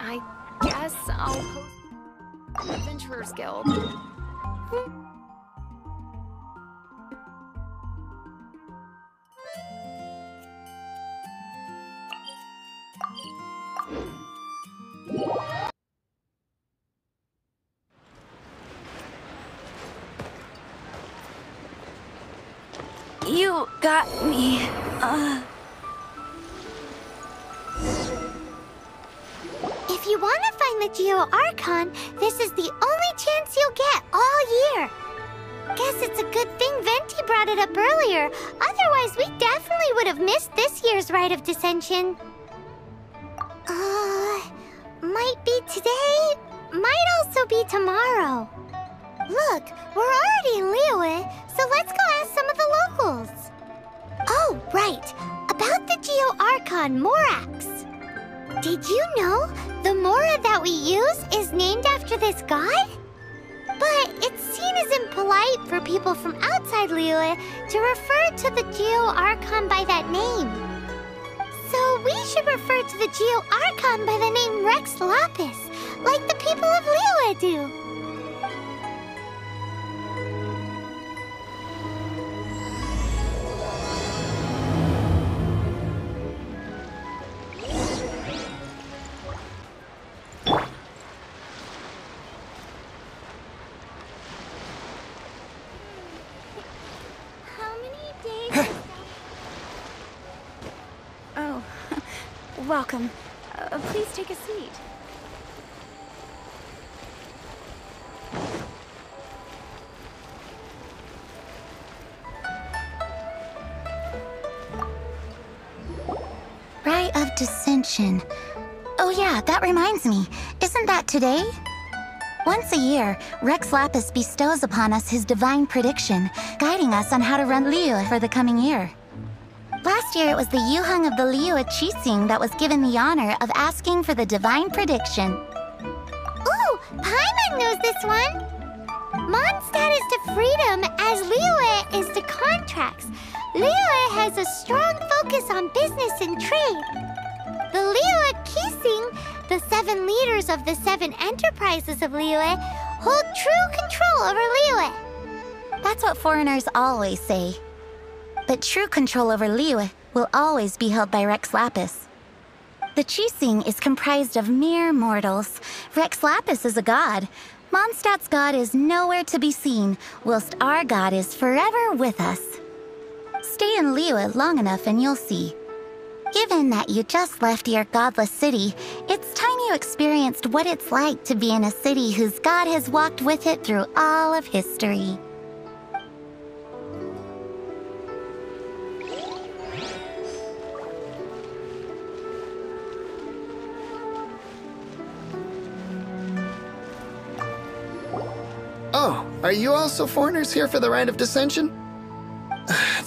I guess I'll host the Adventurers Guild. You got me. If you want to find the Archon, this is the only chance you'll get all year. Guess it's a good thing Venti brought it up earlier. Otherwise, we definitely would have missed this year's Rite of Dissension. Might be today, might also be tomorrow. Look, we're already in Liyue, so let's go ask some of the locals. Oh, right. About the Archon Morax. Did you know the Mora that we use is named after this god? But it's seen as impolite for people from outside Liyue to refer to the Archon by that name. So we should refer to the Archon by the name Rex Lapis, like the people of Liyue do. Welcome. Please take a seat. Rite of Dissension. Oh yeah, that reminds me. Isn't that today? Once a year, Rex Lapis bestows upon us his divine prediction, guiding us on how to run Liyue for the coming year. Last year, it was the Yuheng of the Liyue Qixing that was given the honor of asking for the divine prediction. Ooh, Paimon knows this one! Mondstadt is to freedom as Liyue is to contracts. Liyue has a strong focus on business and trade. The Liyue Qixing, the 7 leaders of the 7 enterprises of Liyue, hold true control over Liyue. That's what foreigners always say. But true control over Liyue will always be held by Rex Lapis. The Qixing is comprised of mere mortals. Rex Lapis is a god. Mondstadt's god is nowhere to be seen, whilst our god is forever with us. Stay in Liyue long enough and you'll see. Given that you just left your godless city, it's time you experienced what it's like to be in a city whose god has walked with it through all of history. Oh, are you also foreigners here for the Rite of Dissension?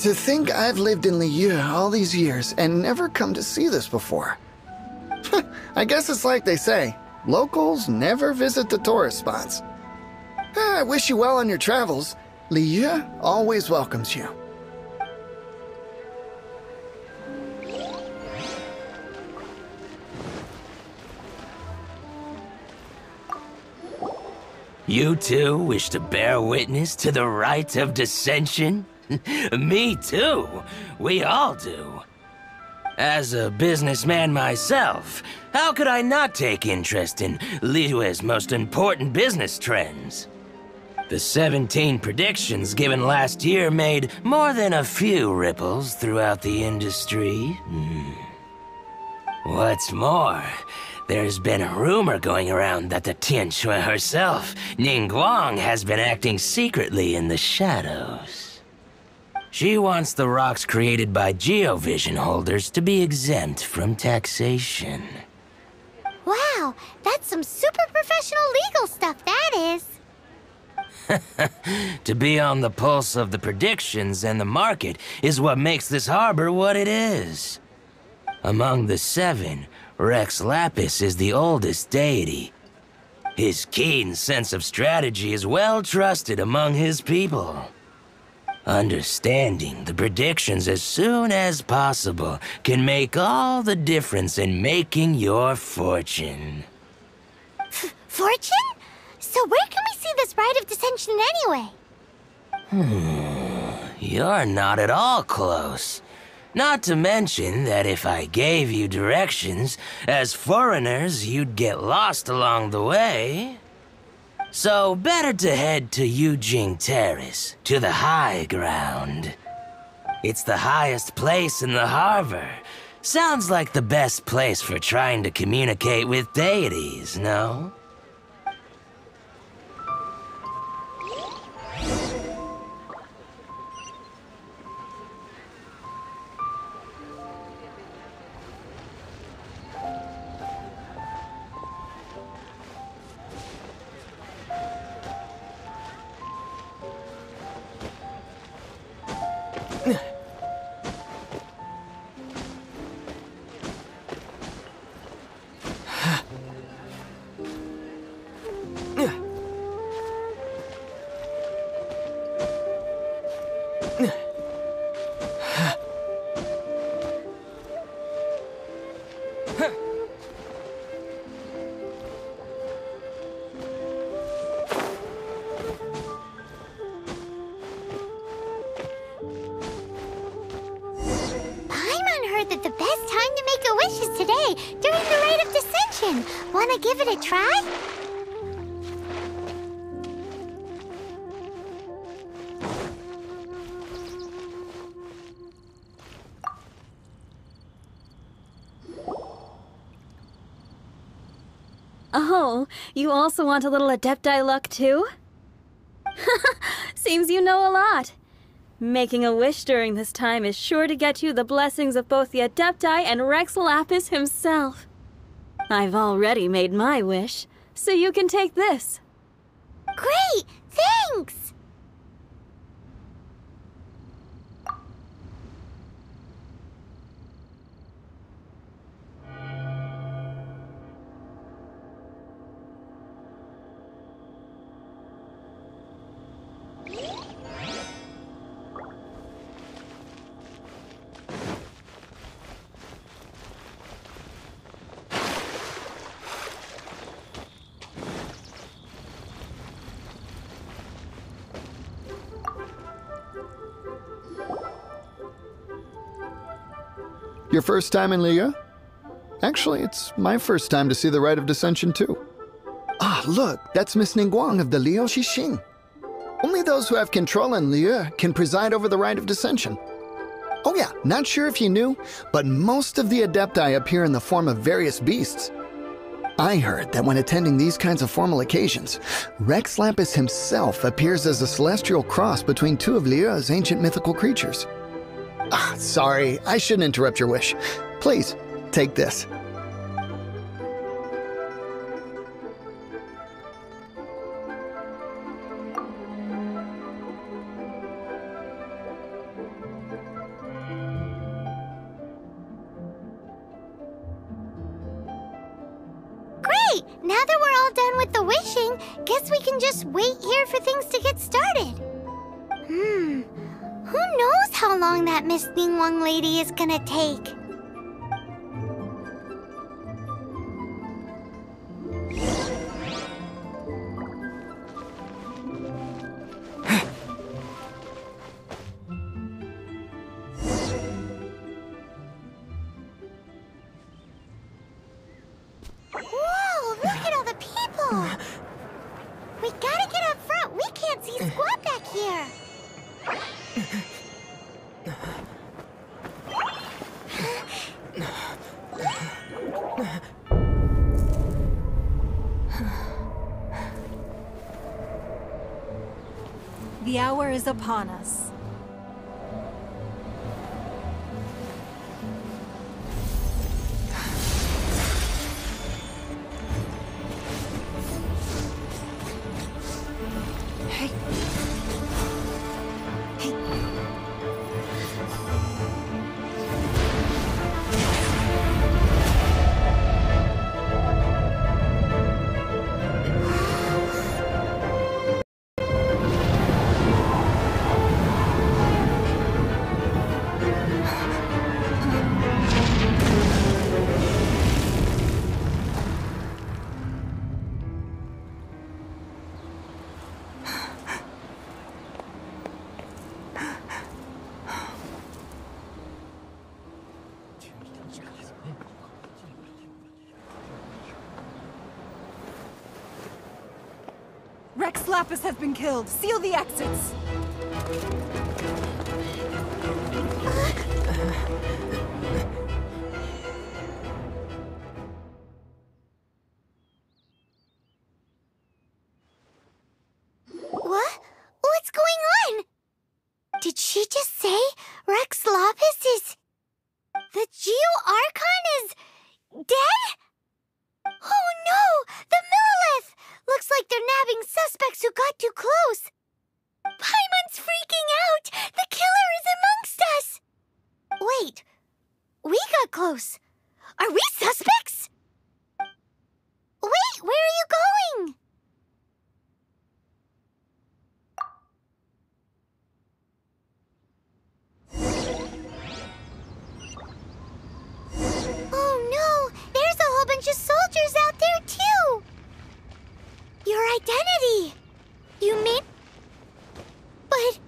To think I've lived in Liyue all these years and never come to see this before. I guess it's like they say, locals never visit the tourist spots. I wish you well on your travels. Liyue always welcomes you. You too wish to bear witness to the Rite of Dissension? Me too. We all do. As a businessman myself, how could I not take interest in Liyue's most important business trends? The 17 predictions given last year made more than a few ripples throughout the industry. What's more, there's been a rumor going around that the Tianshui herself, Ningguang, has been acting secretly in the shadows. She wants the rocks created by Geovision holders to be exempt from taxation. Wow, that's some super professional legal stuff, that is. To be on the pulse of the predictions and the market is what makes this harbor what it is. Among the 7, Rex Lapis is the oldest deity. His keen sense of strategy is well trusted among his people. Understanding the predictions as soon as possible can make all the difference in making your fortune. Fortune? So where can we see this rite of dissension anyway? You're not at all close. Not to mention that if I gave you directions, as foreigners, you'd get lost along the way. So better to head to Yujing Terrace, to the high ground. It's the highest place in the harbor. Sounds like the best place for trying to communicate with deities, no? That the best time to make a wish is today, during the rite of dissension. Wanna give it a try? Oh, you also want a little Adepti luck too? Seems you know a lot. Making a wish during this time is sure to get you the blessings of both the Adepti and Rex Lapis himself. I've already made my wish, so you can take this. Great! Thanks! Your first time in Liyue? Actually, it's my first time to see the Rite of Dissension too. Ah, look, that's Miss Ningguang of the Liu Xixing. Only those who have control in Liyue can preside over the Rite of Dissension. Oh yeah, not sure if you knew, but most of the Adepti appear in the form of various beasts. I heard that when attending these kinds of formal occasions, Rex Lapis himself appears as a celestial cross between two of Liyue's ancient mythical creatures. Ah, sorry, I shouldn't interrupt your wish. Please, take this. Great! Now that we're all done with the wishing, guess we can just wait here for things to get started. Who knows how long that Miss Ningguang lady is gonna take? Whoa, look at all the people! We gotta get up front. We can't see squat back here. The hour is upon us. Hey. Hey. Lapis has been killed. Seal the exits. What? What's going on? Did she just say Rex Lapis is... The Archon is... dead? Oh no! The Monolith! Looks like they're nabbing suspects who got too close. Paimon's freaking out! The killer is amongst us! Wait, we got close. Are we suspects? Wait, where are you going? Oh no! There's a whole bunch of soldiers out there too! Your identity! You mean... But...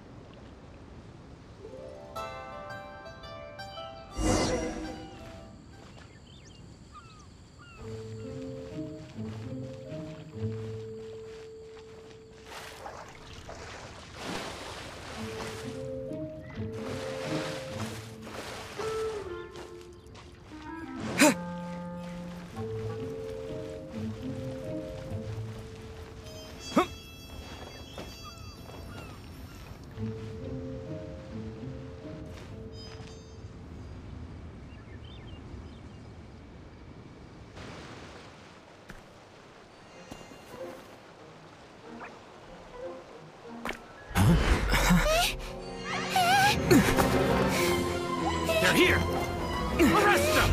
They're here! Arrest them!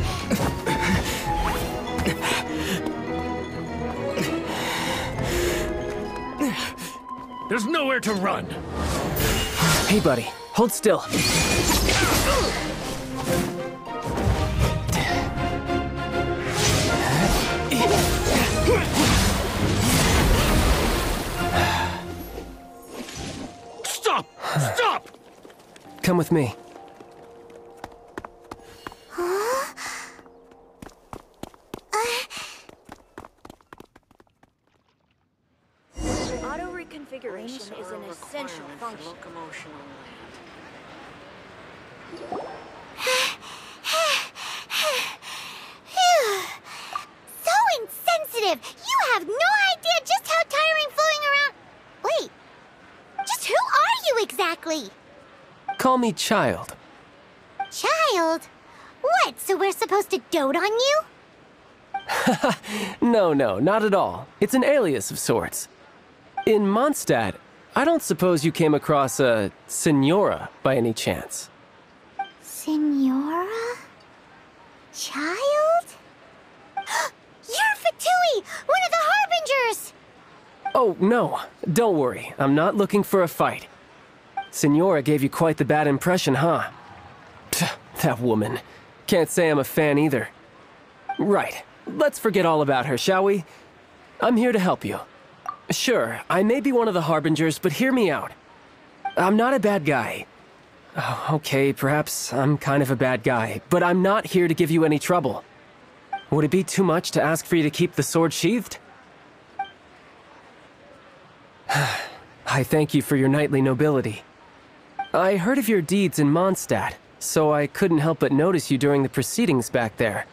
There's nowhere to run! Hey, buddy. Hold still. Stop! Stop! Come with me. Auto reconfiguration is an essential function. So insensitive! You have no idea just how tiring floating around... Wait, just who are you exactly? Call me Child. Child? What, so we're supposed to dote on you? No, not at all. It's an alias of sorts. In Mondstadt, I don't suppose you came across a Senora by any chance. Senora? Child? You're Fatui, one of the Harbingers! Oh, no. Don't worry. I'm not looking for a fight. Senora gave you quite the bad impression, huh? Pfft, that woman. Can't say I'm a fan either. Right. Let's forget all about her, shall we? I'm here to help you. Sure, I may be one of the Harbingers, but hear me out. I'm not a bad guy. Oh, okay, perhaps I'm kind of a bad guy, but I'm not here to give you any trouble. Would it be too much to ask for you to keep the sword sheathed? I thank you for your knightly nobility. I heard of your deeds in Mondstadt, so I couldn't help but notice you during the proceedings back there.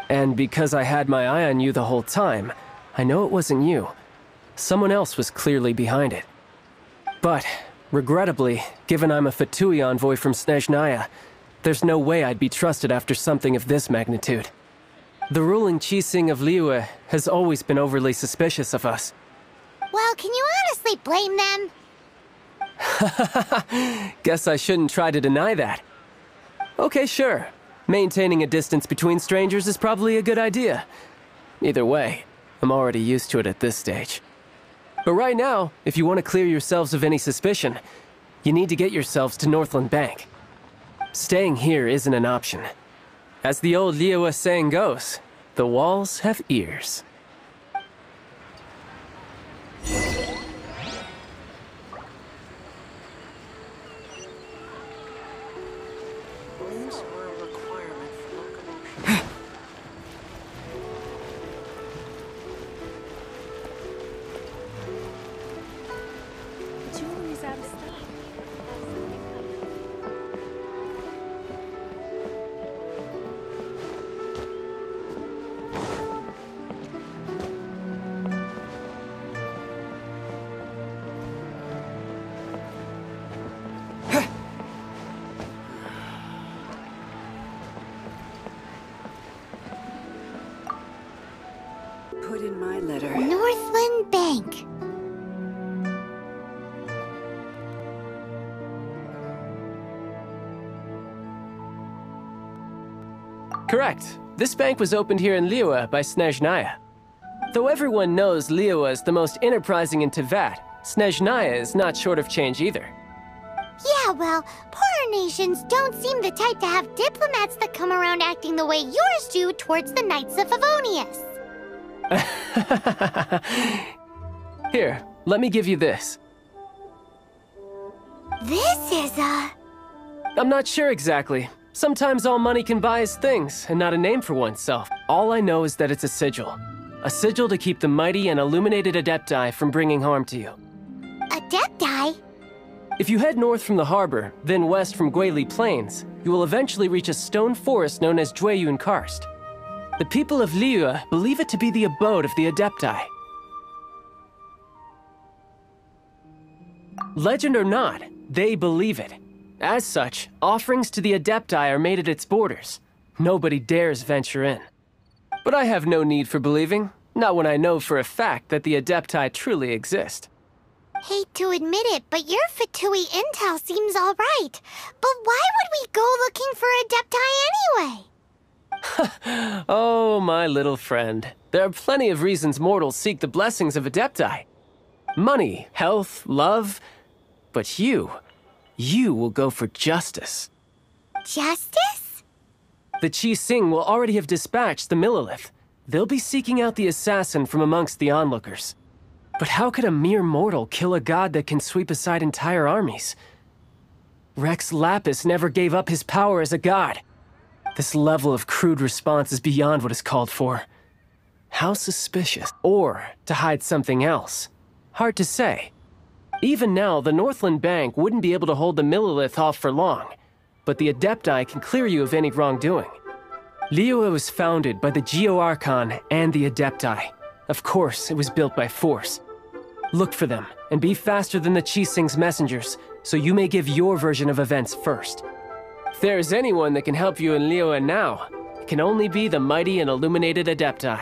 And because I had my eye on you the whole time, I know it wasn't you. Someone else was clearly behind it. But, regrettably, given I'm a Fatui envoy from Snezhnaya, there's no way I'd be trusted after something of this magnitude. The ruling Qixing of Liyue has always been overly suspicious of us. Well, can you honestly blame them? Guess I shouldn't try to deny that. Okay, sure. Maintaining a distance between strangers is probably a good idea. Either way, I'm already used to it at this stage. But right now, if you want to clear yourselves of any suspicion, you need to get yourselves to Northland Bank. Staying here isn't an option. As the old Liyue saying goes, the walls have ears. Put in my letter. Northland Bank. Correct. This bank was opened here in Liyue by Snezhnaya. Though everyone knows Liyue is the most enterprising in Teyvat, Snezhnaya is not short of change either. Yeah, well, poorer nations don't seem the type to have diplomats that come around acting the way yours do towards the Knights of Favonius. Here, let me give you this. This is I'm not sure exactly. Sometimes all money can buy is things, and not a name for oneself. All I know is that it's a sigil. A sigil to keep the mighty and illuminated Adepti from bringing harm to you. Adepti? If you head north from the harbor, then west from Guili Plains, you will eventually reach a stone forest known as Jueyun Karst. The people of Liyue believe it to be the abode of the Adepti. Legend or not, they believe it. As such, offerings to the Adepti are made at its borders. Nobody dares venture in. But I have no need for believing, not when I know for a fact that the Adepti truly exist. Hate to admit it, but your Fatui intel seems all right. But why would we go looking for Adepti anyway? Oh, my little friend. There are plenty of reasons mortals seek the blessings of Adepti. Money, health, love. But you will go for justice. Justice? The Qi-Sing will already have dispatched the Monolith. They'll be seeking out the assassin from amongst the onlookers. But how could a mere mortal kill a god that can sweep aside entire armies? Rex Lapis never gave up his power as a god. This level of crude response is beyond what is called for. How suspicious. Or to hide something else. Hard to say. Even now, the Northland Bank wouldn't be able to hold the Monolith off for long, but the Adepti can clear you of any wrongdoing. Liyue was founded by the Geo-Archon and the Adepti. Of course, it was built by force. Look for them, and be faster than the Qi-Sing's messengers, so you may give your version of events first. If there is anyone that can help you in Liyue now, it can only be the mighty and illuminated Adepti.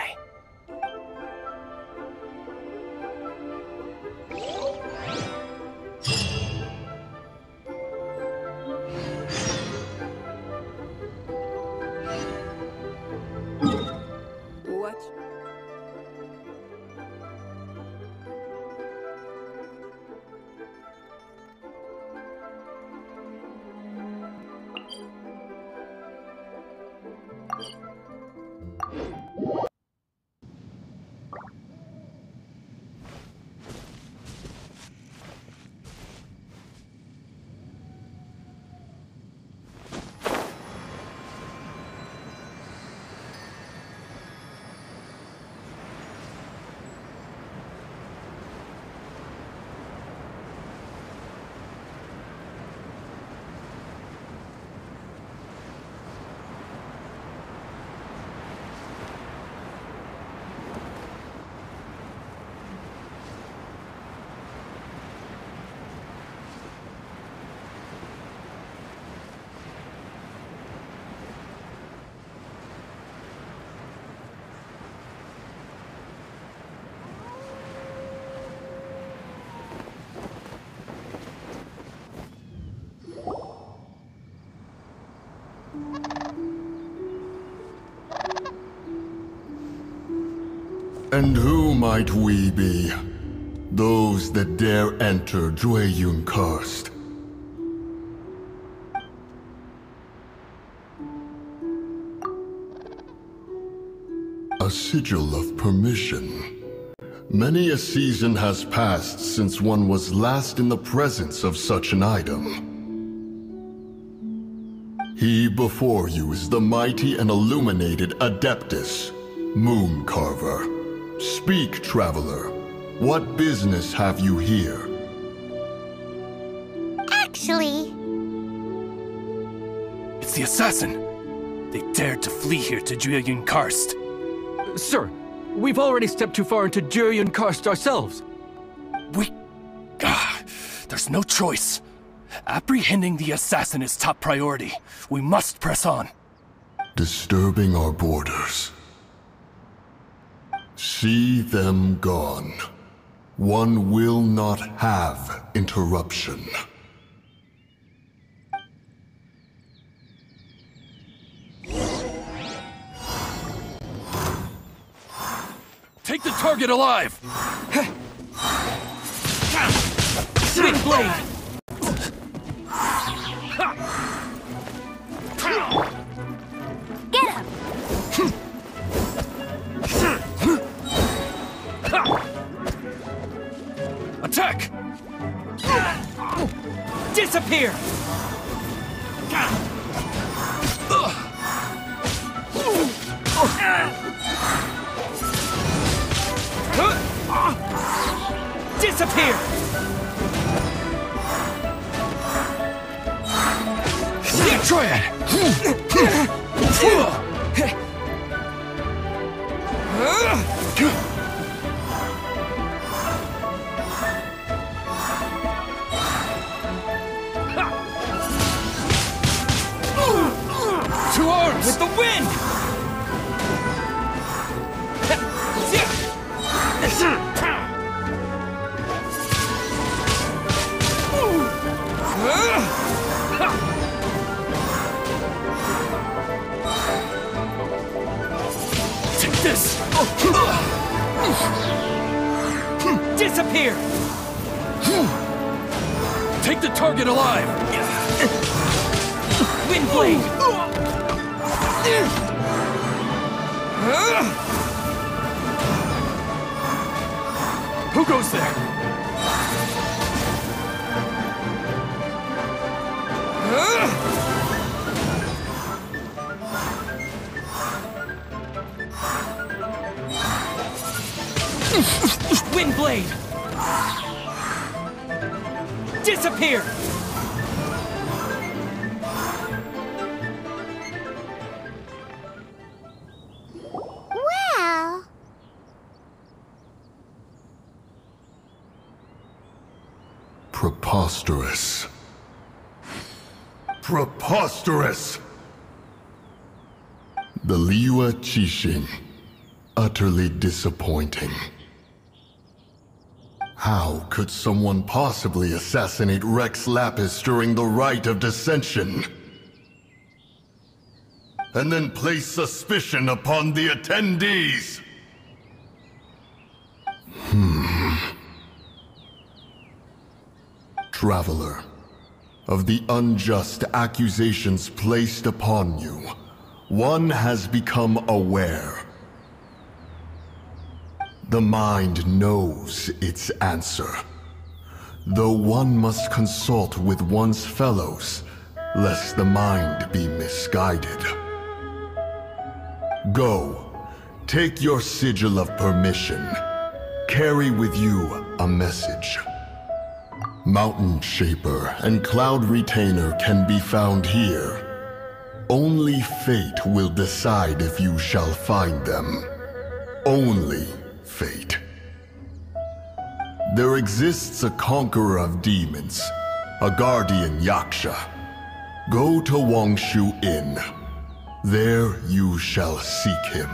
And who might we be? Those that dare enter Jueyun Karst. A sigil of permission. Many a season has passed since one was last in the presence of such an item. He before you is the mighty and illuminated Adeptus, Moon Carver. Speak, traveler. What business have you here? Actually... It's the assassin! They dared to flee here to Jueyun Karst. Sir, we've already stepped too far into Jueyun Karst ourselves. There's no choice. Apprehending the assassin is top priority. We must press on. Disturbing our borders. See them gone. One will not have interruption. Take the target alive! Wind blade! Get him! Attack! Disappear! Disappear! Triad! Two arms! With the wind! Take this! Disappear! Take the target alive! Wind blade! Who goes there? Wind blade! Disappear! Well... Preposterous. Preposterous! The Liyue Qixing. Utterly disappointing. How could someone possibly assassinate Rex Lapis during the Rite of Dissension? And then place suspicion upon the attendees? Traveler, of the unjust accusations placed upon you, one has become aware. The mind knows its answer, though one must consult with one's fellows, lest the mind be misguided. Go, take your sigil of permission. Carry with you a message. Mountain Shaper and Cloud Retainer can be found here. Only fate will decide if you shall find them. Only fate. There exists a conqueror of demons, a guardian Yaksha. Go to Wangshu Inn. There you shall seek him.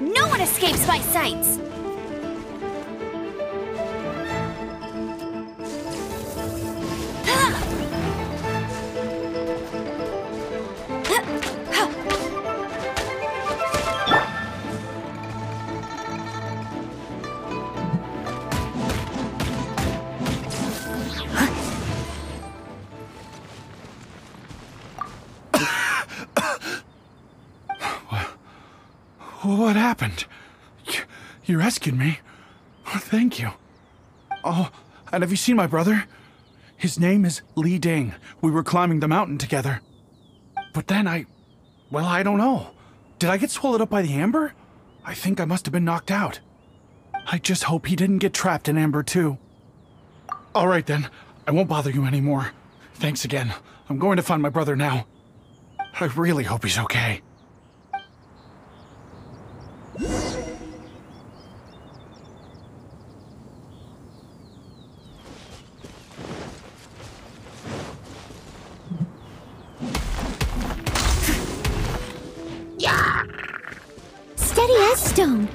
No one escapes my sights! What happened? You rescued me. Thank you. Oh, and have you seen my brother? His name is Li Ding. We were climbing the mountain together. But then I don't know. Did I get swallowed up by the amber? I think I must have been knocked out. I just hope he didn't get trapped in amber too. All right then, I won't bother you anymore. Thanks again. I'm going to find my brother now. I really hope he's okay. Steady as stone.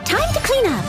Time to clean up.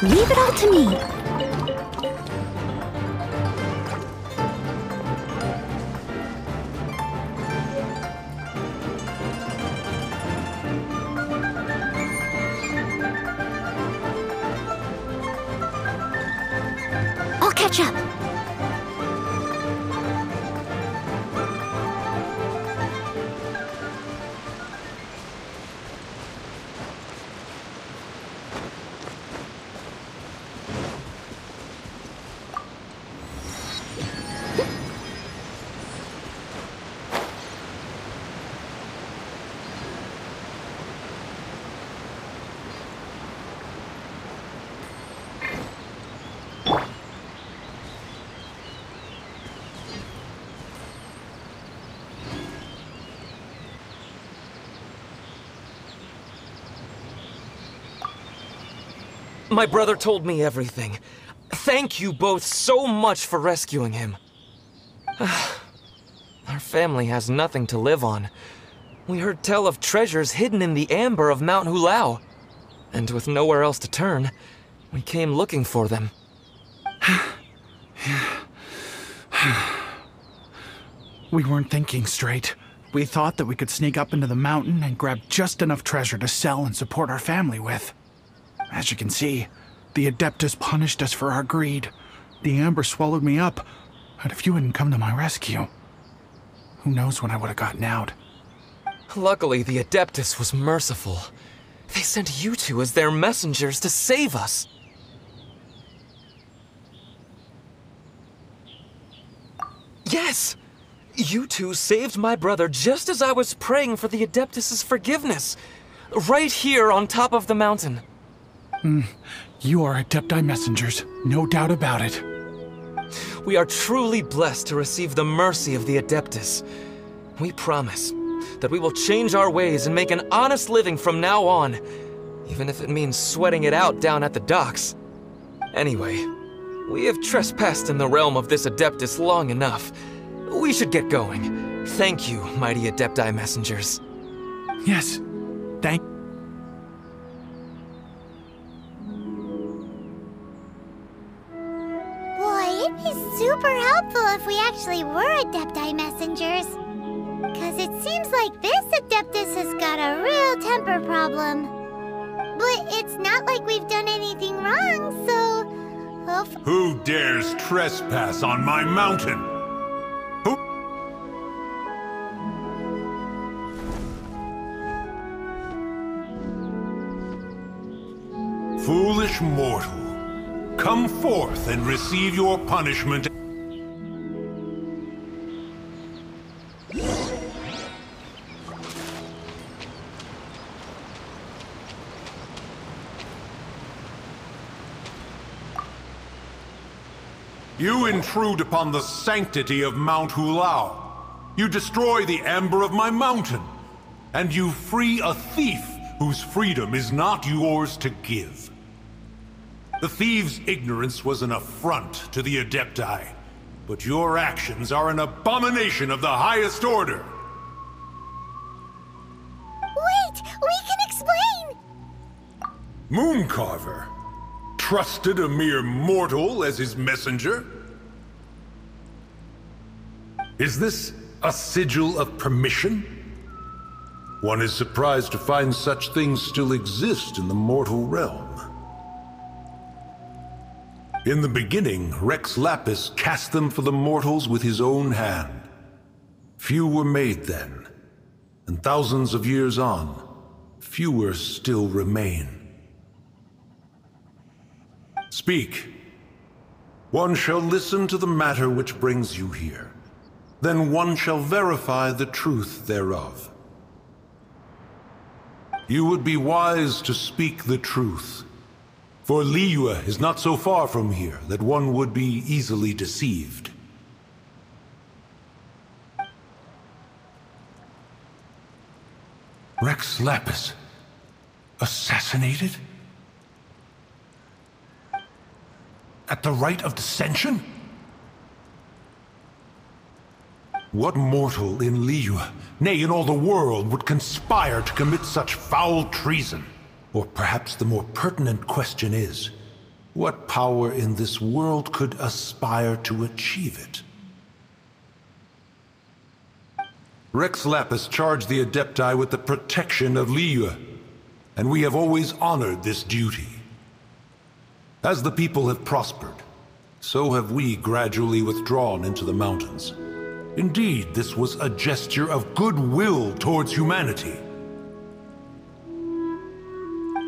Leave it all to me. I'll catch up. My brother told me everything. Thank you both so much for rescuing him. Our family has nothing to live on. We heard tell of treasures hidden in the amber of Mount Hulao. And with nowhere else to turn, we came looking for them. We weren't thinking straight. We thought that we could sneak up into the mountain and grab just enough treasure to sell and support our family with. As you can see, the Adeptus punished us for our greed. The amber swallowed me up, and if you hadn't come to my rescue, who knows when I would have gotten out. Luckily, the Adeptus was merciful. They sent you two as their messengers to save us. Yes! You two saved my brother just as I was praying for the Adeptus' forgiveness. Right here on top of the mountain. You are Adepti messengers, no doubt about it. We are truly blessed to receive the mercy of the Adeptus. We promise that we will change our ways and make an honest living from now on, even if it means sweating it out down at the docks. Anyway, we have trespassed in the realm of this Adeptus long enough. We should get going. Thank you, mighty Adepti messengers. Yes, thank... Boy, it'd be super helpful if we actually were Adepti messengers. Cause it seems like this Adeptus has got a real temper problem. But it's not like we've done anything wrong, so... Who dares trespass on my mountain? Foolish mortal, come forth and receive your punishment. You intrude upon the sanctity of Mount Hulao. You destroy the amber of my mountain. And you free a thief whose freedom is not yours to give. The thief's ignorance was an affront to the Adepti, but your actions are an abomination of the highest order. Wait! We can explain! Mooncarver trusted a mere mortal as his messenger? Is this a sigil of permission? One is surprised to find such things still exist in the mortal realm. In the beginning, Rex Lapis cast them for the mortals with his own hand. Few were made then, and thousands of years on, fewer still remain. Speak. One shall listen to the matter which brings you here. Then one shall verify the truth thereof. You would be wise to speak the truth. For Liyue is not so far from here that one would be easily deceived. Rex Lapis, assassinated? At the rite of dissension? What mortal in Liyue, nay in all the world, would conspire to commit such foul treason? Or perhaps the more pertinent question is, what power in this world could aspire to achieve it? Rex Lapis charged the Adepti with the protection of Liyue, and we have always honored this duty. As the people have prospered, so have we gradually withdrawn into the mountains. Indeed, this was a gesture of goodwill towards humanity.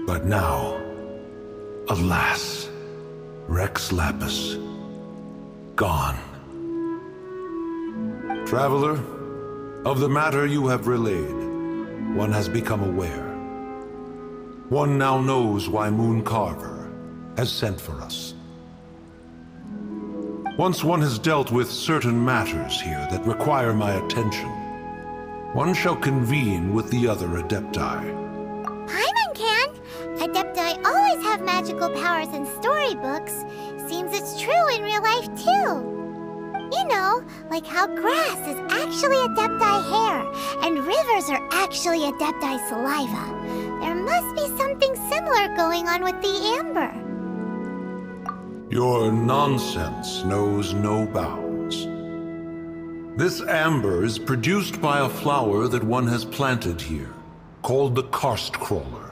But now, alas, Rex Lapis, gone. Traveler, of the matter you have relayed, one has become aware. One now knows why Mooncarver has sent for us. Once one has dealt with certain matters here that require my attention, one shall convene with the other Adepti. Paimon can! Adepti always have matters magical powers in storybooks, seems it's true in real life too. You know, like how grass is actually Adepti hair, and rivers are actually Adepti saliva. There must be something similar going on with the amber. Your nonsense knows no bounds. This amber is produced by a flower that one has planted here, called the karst crawler.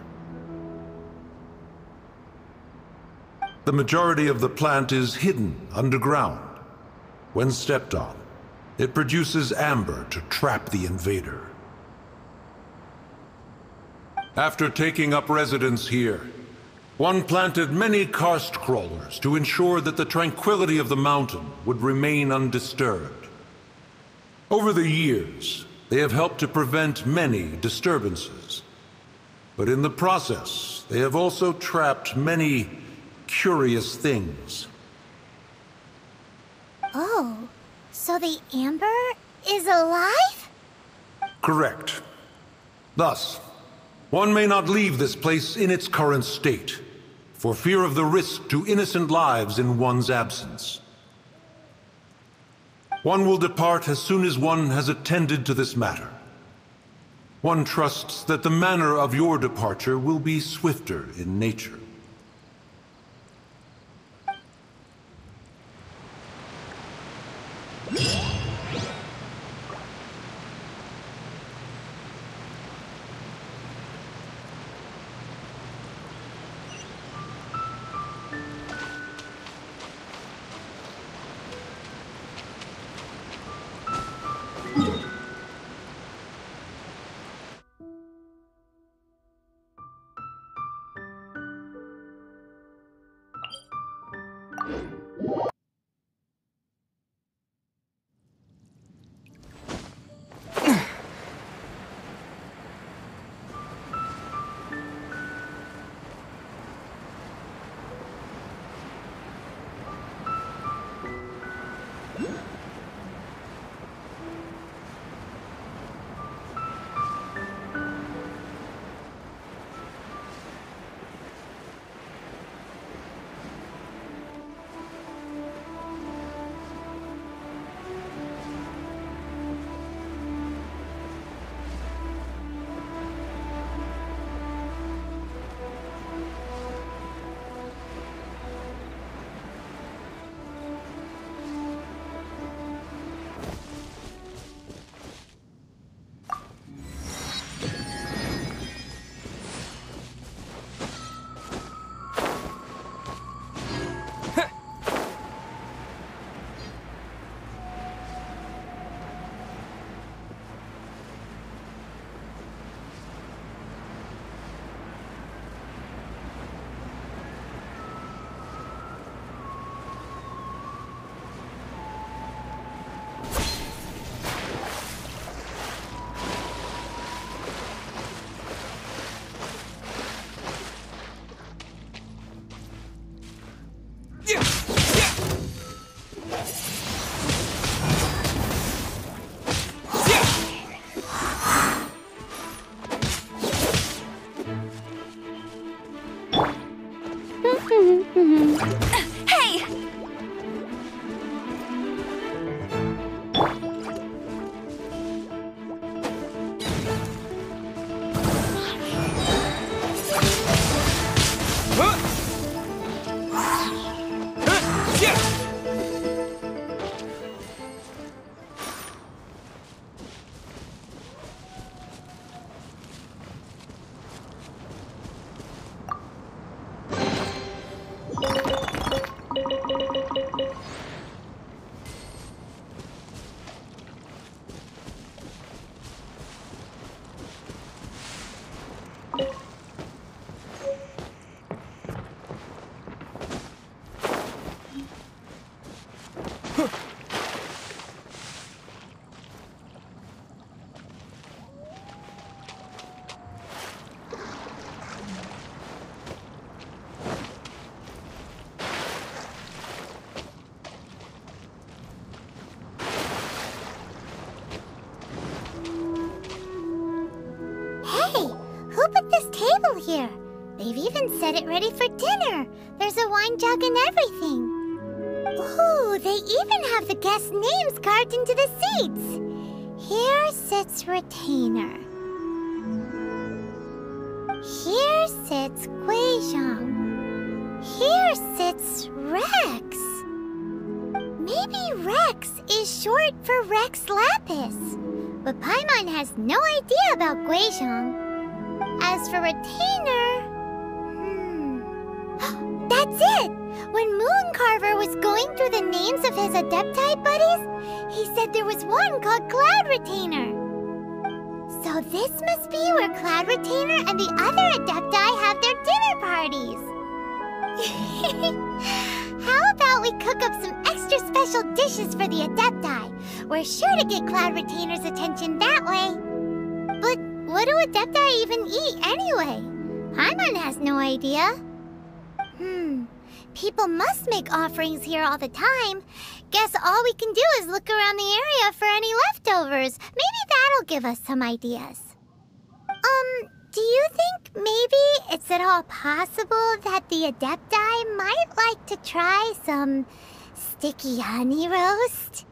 The majority of the plant is hidden underground. When stepped on, it produces amber to trap the invader. After taking up residence here, one planted many karst crawlers to ensure that the tranquility of the mountain would remain undisturbed. Over the years, they have helped to prevent many disturbances. But in the process, they have also trapped many curious things. Oh, so the amber is alive? Correct. Thus, one may not leave this place in its current state, for fear of the risk to innocent lives in one's absence. One will depart as soon as one has attended to this matter. One trusts that the manner of your departure will be swifter in nature. Hey! Who put this table here? They've even set it ready for dinner. There's a wine jug and everything. Ooh, they even have the guests' names carved into the seats. Here sits Retainer. Here sits Guizhong. Here sits Rex. Maybe Rex is short for Rex Lapis. But Paimon has no idea about Guizhong. As for Retainer... That's it! When Mooncarver was going through the names of his Adepti buddies, he said there was one called Cloud Retainer. So this must be where Cloud Retainer and the other Adepti have their dinner parties. How about we cook up some extra special dishes for the Adepti? We're sure to get Cloud Retainer's attention that way. But what do Adepti even eat anyway? Paimon has no idea. People must make offerings here all the time. Guess all we can do is look around the area for any leftovers. Maybe that'll give us some ideas. Do you think maybe it's at all possible that the Adepti might like to try some sticky honey roast?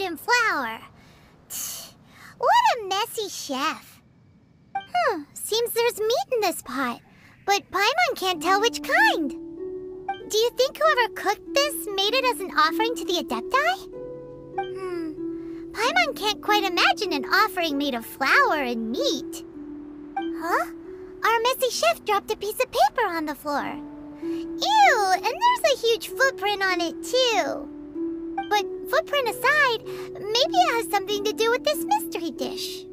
In flour. What a messy chef. Seems there's meat in this pot, but Paimon can't tell which kind. Do you think whoever cooked this made it as an offering to the Adepti? Paimon can't quite imagine an offering made of flour and meat. Huh? Our messy chef dropped a piece of paper on the floor. Ew, and there's a huge footprint on it too. But footprint aside, maybe it has something to do with this mystery dish.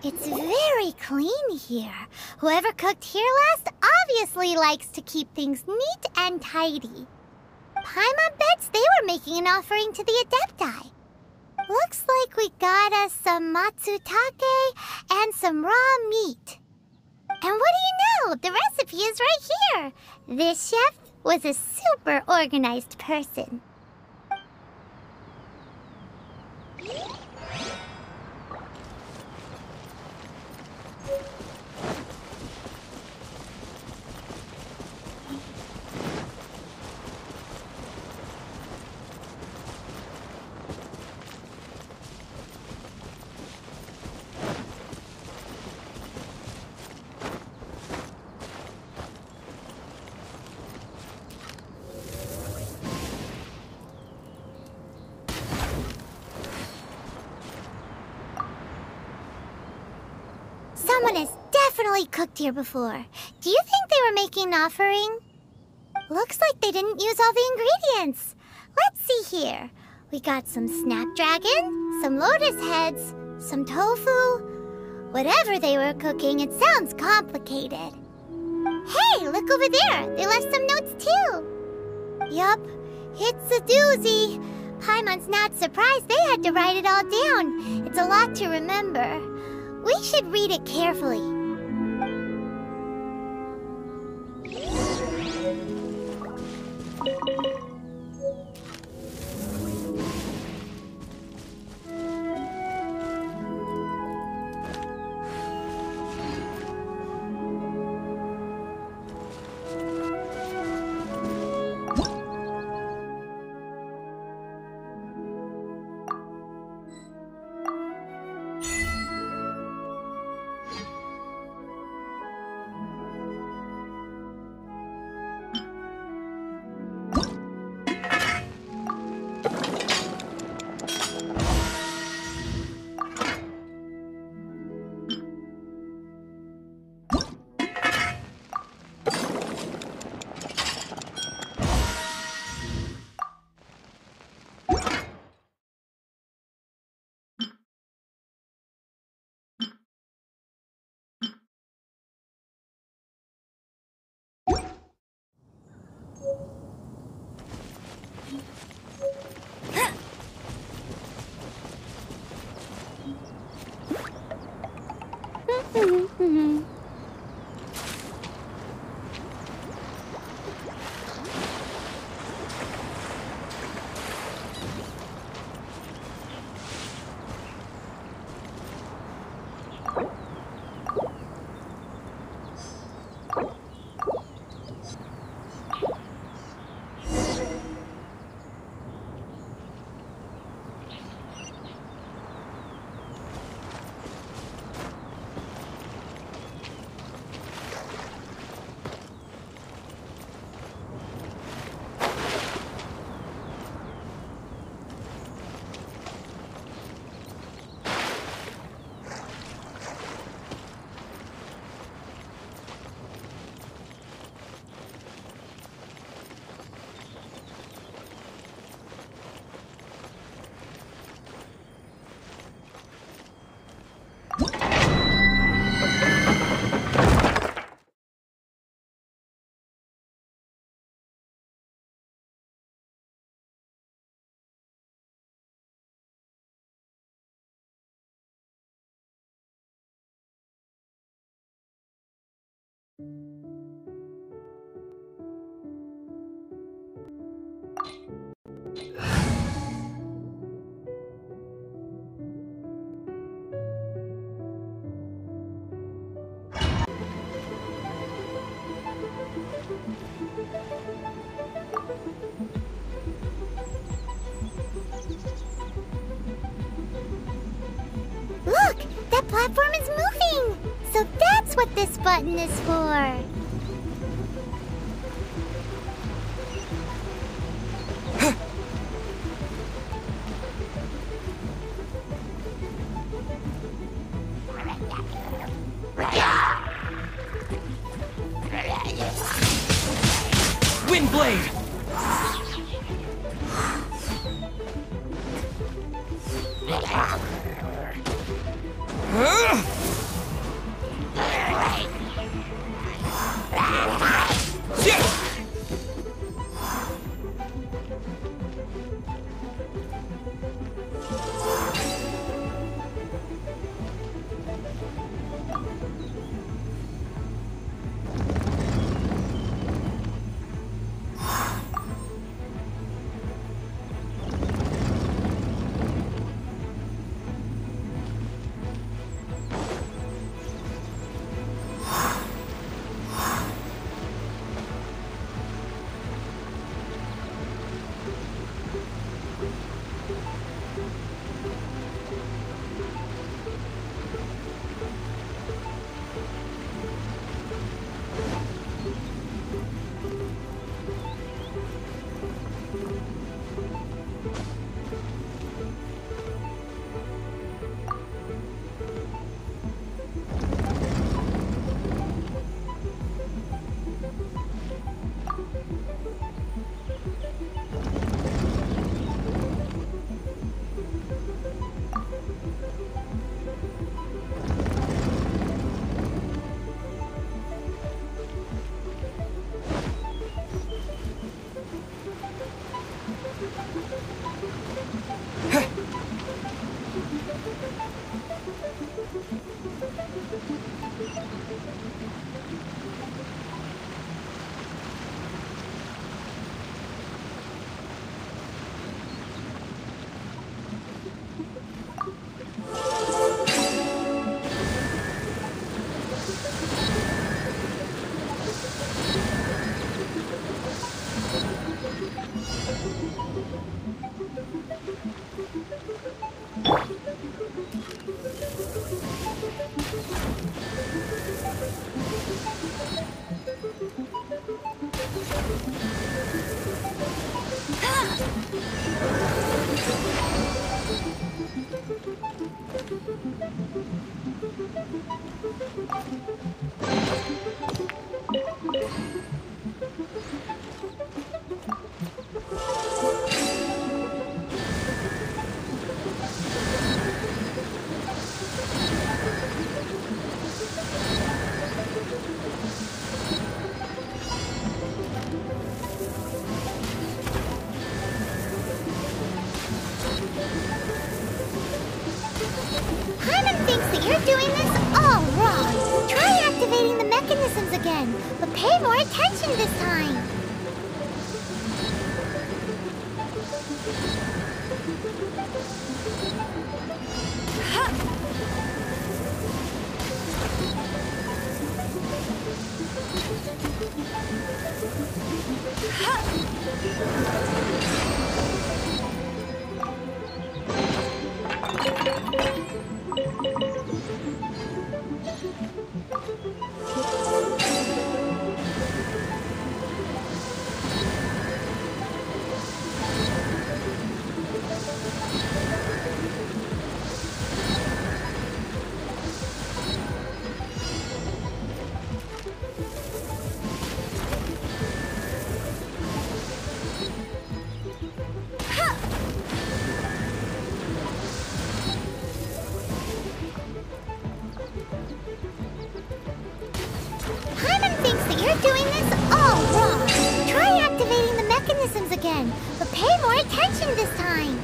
It's very clean here. Whoever cooked here last obviously likes to keep things neat and tidy. Paimon bets they were making an offering to the Adepti. Looks like we got us some matsutake and some raw meat. And what do you know? The recipe is right here. This chef was a super organized person. Someone has definitely cooked here before. Do you think they were making an offering? Looks like they didn't use all the ingredients. Let's see here. We got some snapdragon, some lotus heads, some tofu. Whatever they were cooking, it sounds complicated. Hey, look over there. They left some notes too. Yup, it's a doozy. Paimon's not surprised they had to write it all down. It's a lot to remember. We should read it carefully. Look! That platform is moving! So that's what this button is for! Windblade! You're doing this all wrong. Try activating the mechanisms again, but pay more attention this time. You're doing this all wrong. Try activating the mechanisms again, but pay more attention this time.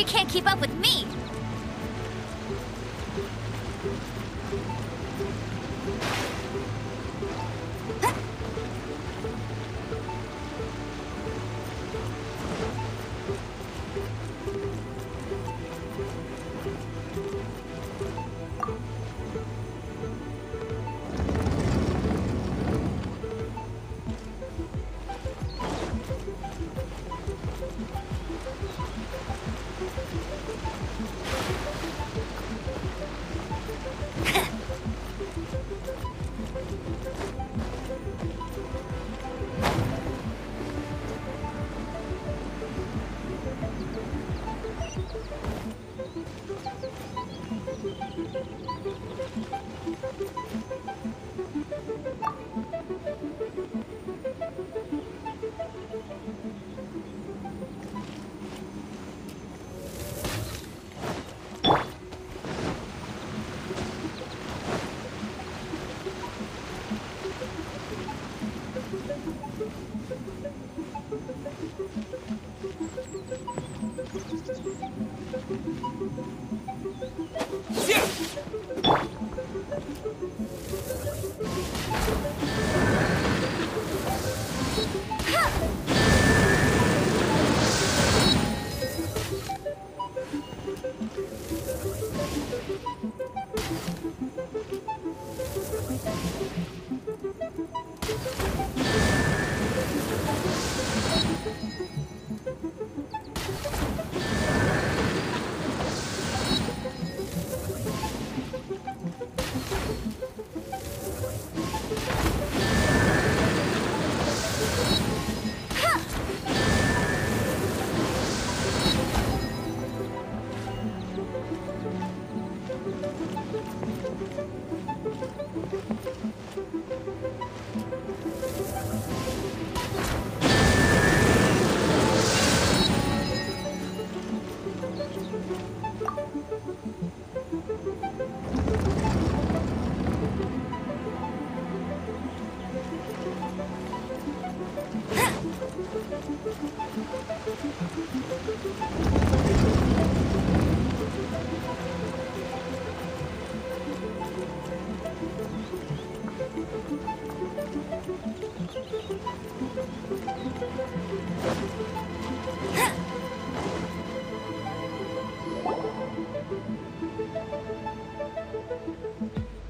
She can't keep up with me!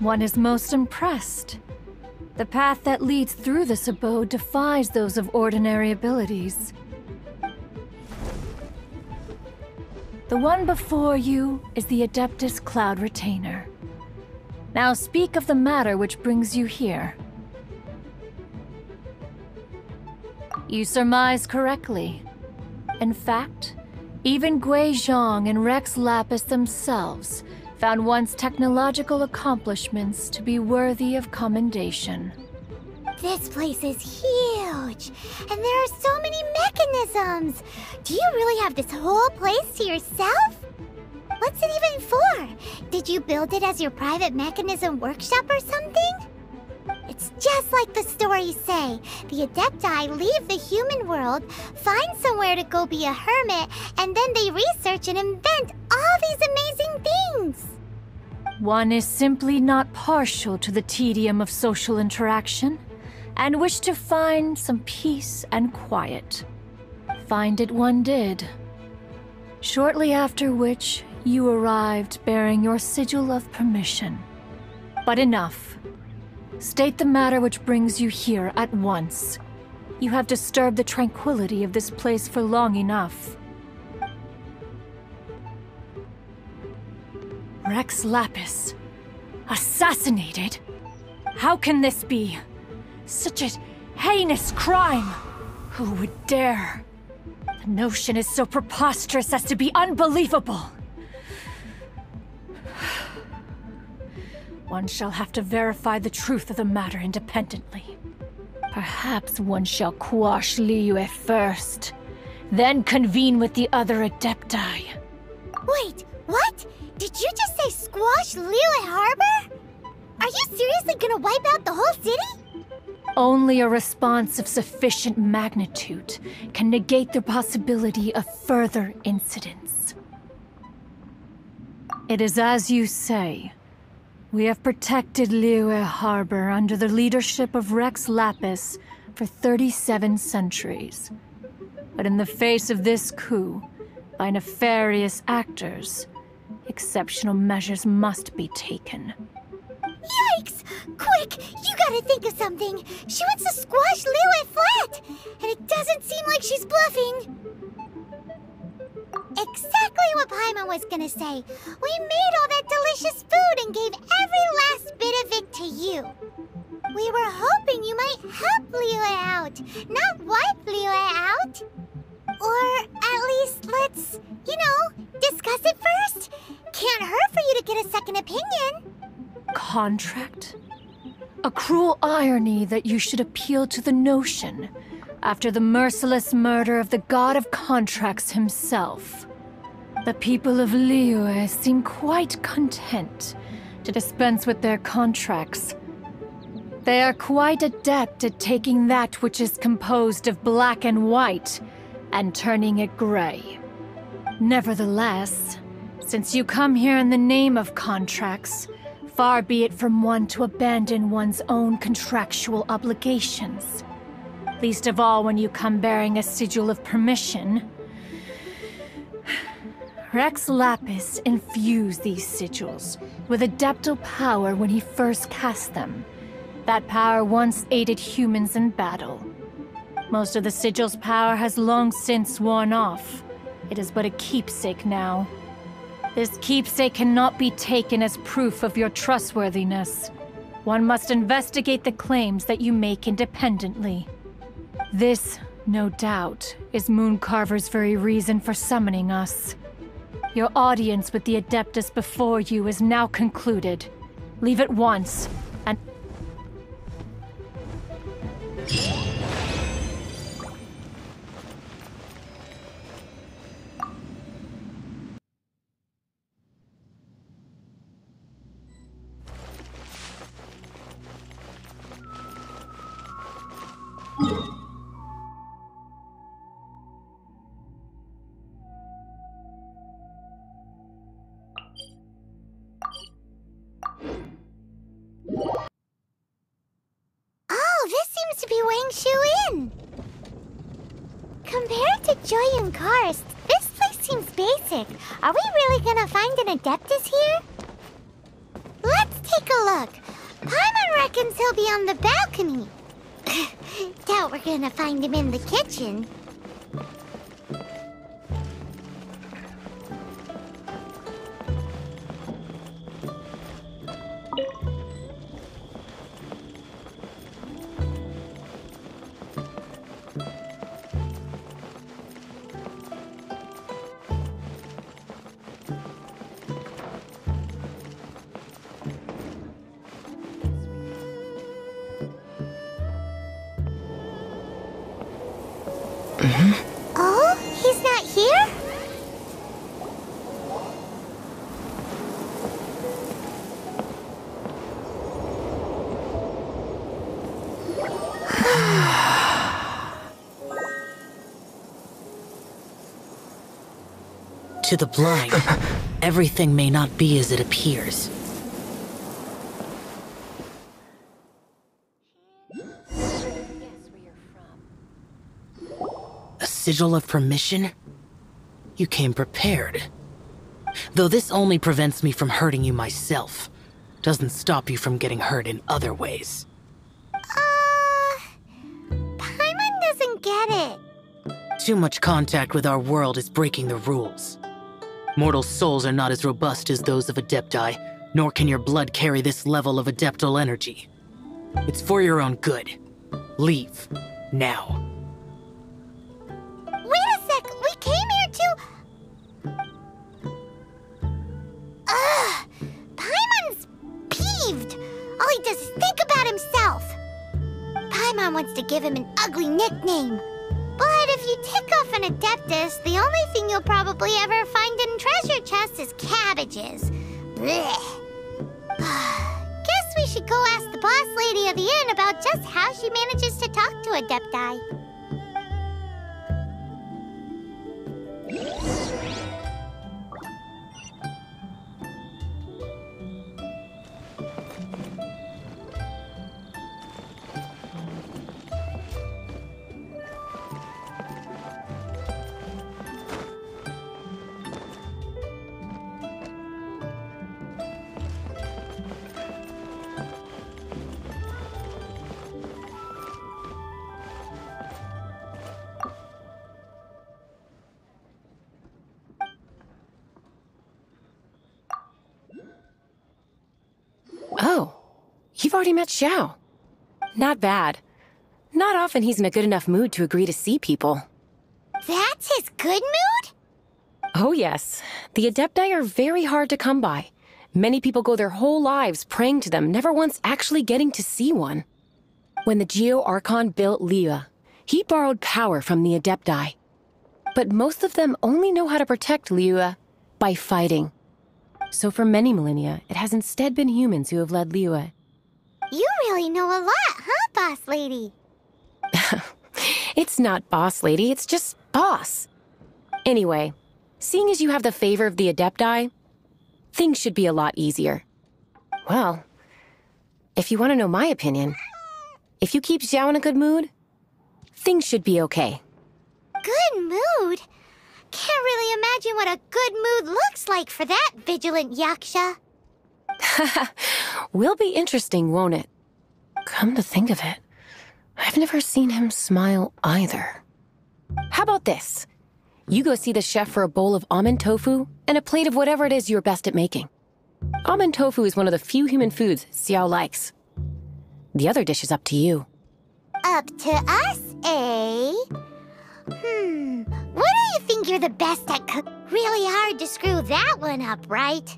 One is most impressed. The path that leads through this abode defies those of ordinary abilities. The one before you is the Adeptus Cloud Retainer. Now speak of the matter which brings you here. You surmise correctly. In fact, even Gui Zhang and Rex Lapis themselves found one's technological accomplishments to be worthy of commendation. This place is huge, and there are so many mechanisms. Do you really have this whole place to yourself? What's it even for? Did you build it as your private mechanism workshop or something? It's just like the stories say. The Adepti leave the human world, find somewhere to go be a hermit, and then they research and invent all these amazing things. One is simply not partial to the tedium of social interaction, and wished to find some peace and quiet. Find it one did. Shortly after which, you arrived bearing your sigil of permission. But enough. State the matter which brings you here at once. You have disturbed the tranquility of this place for long enough. Rex Lapis. Assassinated? How can this be? Such a heinous crime! Who would dare? The notion is so preposterous as to be unbelievable. One shall have to verify the truth of the matter independently. Perhaps one shall quash Liyue first, then convene with the other Adepti. Wait, what? Did you just say squash Liyue Harbor? Are you seriously gonna wipe out the whole city? Only a response of sufficient magnitude can negate the possibility of further incidents. It is as you say. We have protected Liyue Harbor under the leadership of Rex Lapis for 37 centuries. But in the face of this coup, by nefarious actors, exceptional measures must be taken. Yikes! Quick! You gotta think of something! She wants to squash Liyue flat! And it doesn't seem like she's bluffing! Exactly what Paimon was gonna say. We made all that delicious food and gave every last bit of it to you. We were hoping you might help Liyue out, not wipe Liyue out. Or at least let's, discuss it first. Can't hurt for you to get a second opinion. Contract? A cruel irony that you should appeal to the notion after the merciless murder of the god of contracts himself. The people of Liyue seem quite content to dispense with their contracts. They are quite adept at taking that which is composed of black and white and turning it gray. Nevertheless, since you come here in the name of contracts, far be it from one to abandon one's own contractual obligations. Least of all when you come bearing a sigil of permission. Rex Lapis infused these sigils with adeptal power when he first cast them. That power once aided humans in battle. Most of the sigil's power has long since worn off. It is but a keepsake now. This keepsake cannot be taken as proof of your trustworthiness. One must investigate the claims that you make independently. This, no doubt, is Mooncarver's very reason for summoning us. Your audience with the Adeptus before you is now concluded. Leave at once, and... Oh, this seems to be Wangshu Inn. Compared to Joy and Karst, this place seems basic. Are we really gonna find an Adeptus here? Let's take a look. Paimon reckons he'll be on the balcony. Doubt we're gonna find him in the kitchen. Oh, he's not here? To the blind, everything may not be as it appears. A sigil of permission? You came prepared. Though this only prevents me from hurting you myself, doesn't stop you from getting hurt in other ways. Paimon doesn't get it. Too much contact with our world is breaking the rules. Mortal souls are not as robust as those of Adepti, nor can your blood carry this level of adeptal energy. It's for your own good. Leave. Now. Wait a sec! We came here to... Ugh! Paimon's peeved! All he does is think about himself! Paimon wants to give him an ugly nickname. But if you tick off an Adeptus, the only thing you'll probably ever find in treasure chests is cabbages. Blech. Guess we should go ask the boss lady of the inn about just how she manages to talk to Adepti. You've already met Xiao. Not bad. Not often he's in a good enough mood to agree to see people. That's his good mood? Oh yes. The Adepti are very hard to come by. Many people go their whole lives praying to them, never once actually getting to see one. When the Geo Archon built Liyue, he borrowed power from the Adepti. But most of them only know how to protect Liyue by fighting. So for many millennia, it has instead been humans who have led Liyue. You really know a lot, huh, boss lady? It's not boss lady, it's just boss. Anyway, seeing as you have the favor of the Adepti, things should be a lot easier. Well, if you want to know my opinion, if you keep Xiao in a good mood, things should be okay. Good mood? Can't really imagine what a good mood looks like for that vigilant Yaksha. Will be interesting, won't it? Come to think of it, I've never seen him smile either. How about this? You go see the chef for a bowl of almond tofu and a plate of whatever it is you're best at making. Almond tofu is one of the few human foods Xiao likes. The other dish is up to you. Up to us, eh? What do you think you're the best at cook? Really hard to screw that one up, right?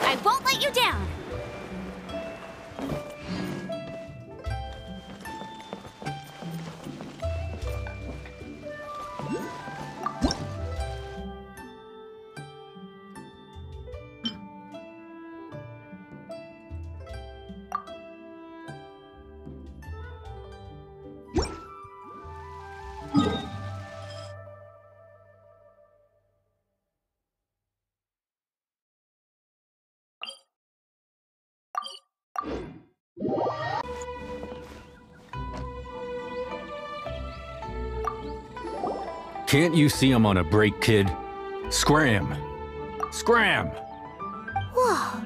I won't let you down! Can't you see I'm on a break, kid? Scram! Scram! Whoa,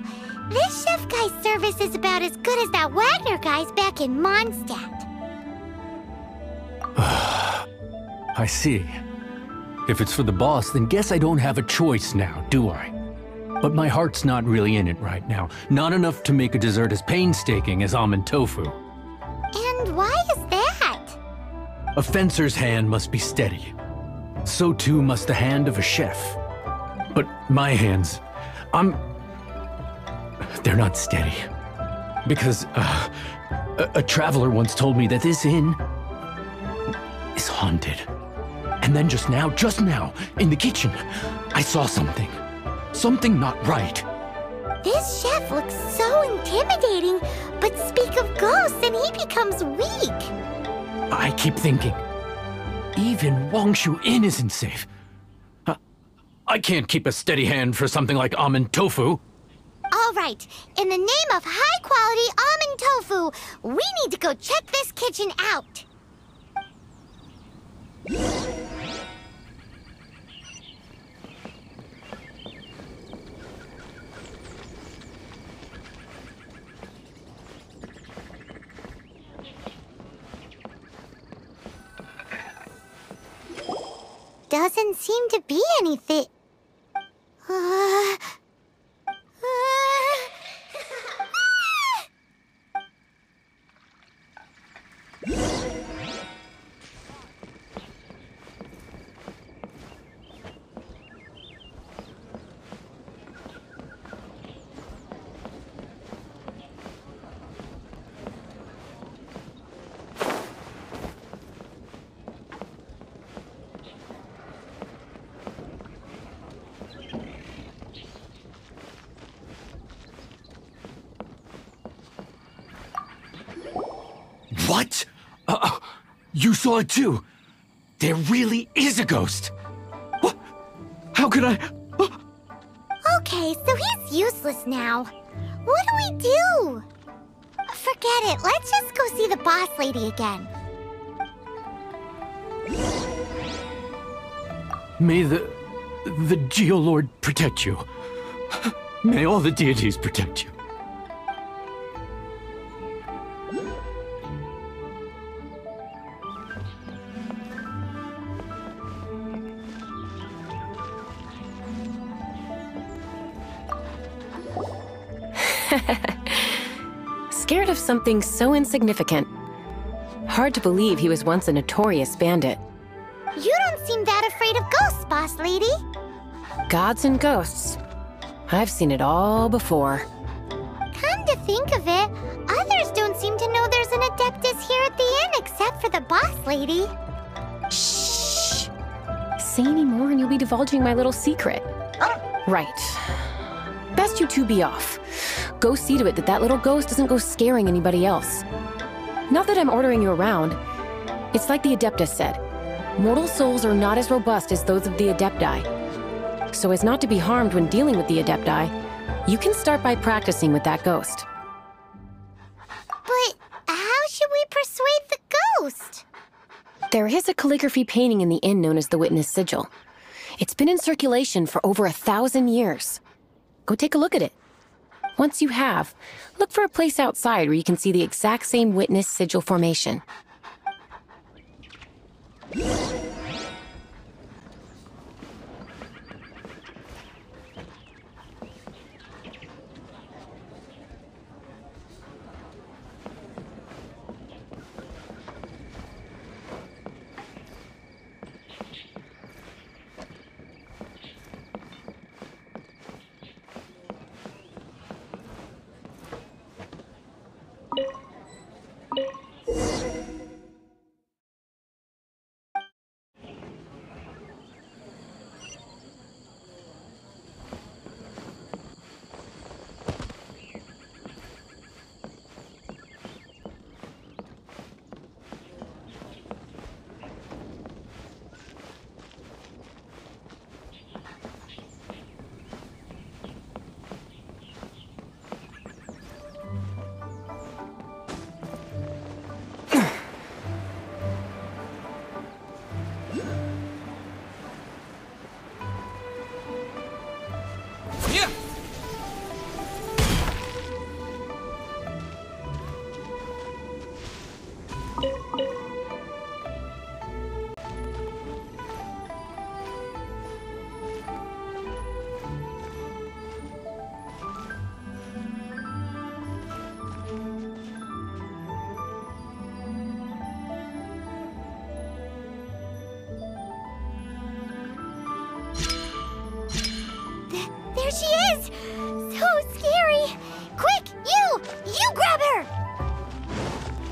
this chef guy's service is about as good as that Wagner guy's back in Mondstadt. I see. If it's for the boss, then guess I don't have a choice now, do I? But my heart's not really in it right now. Not enough to make a dessert as painstaking as almond tofu. And why is that? A fencer's hand must be steady. So too must the hand of a chef. But my hands, they're not steady. Because, a traveler once told me that this inn is haunted. And then just now, in the kitchen, I saw something. Something not right. This chef looks so intimidating, but speak of ghosts and he becomes weak. I keep thinking, even Wangshu Inn isn't safe. I can't keep a steady hand for something like almond tofu. All right, in the name of high-quality almond tofu, we need to go check this kitchen out. Doesn't seem to be anything. What? You saw it too? There really is a ghost! What? How could I... Okay, so he's useless now. What do we do? Forget it. Let's just go see the boss lady again. May the Geolord protect you. May all the deities protect you. Scared of something so insignificant. Hard to believe he was once a notorious bandit. You don't seem that afraid of ghosts, boss lady. Gods and ghosts. I've seen it all before. Come to think of it, others don't seem to know there's an Adeptus here at the inn except for the boss lady. Shh! Say any more and you'll be divulging my little secret. Right. Best you two be off. Go see to it that that little ghost doesn't go scaring anybody else. Not that I'm ordering you around. It's like the Adeptus said. Mortal souls are not as robust as those of the Adepti. So as not to be harmed when dealing with the Adepti, you can start by practicing with that ghost. But how should we persuade the ghost? There is a calligraphy painting in the inn known as the Witness Sigil. It's been in circulation for over 1,000 years. Go take a look at it. Once you have, look for a place outside where you can see the exact same Witness Sigil formation. There she is! So scary! Quick, you grab her!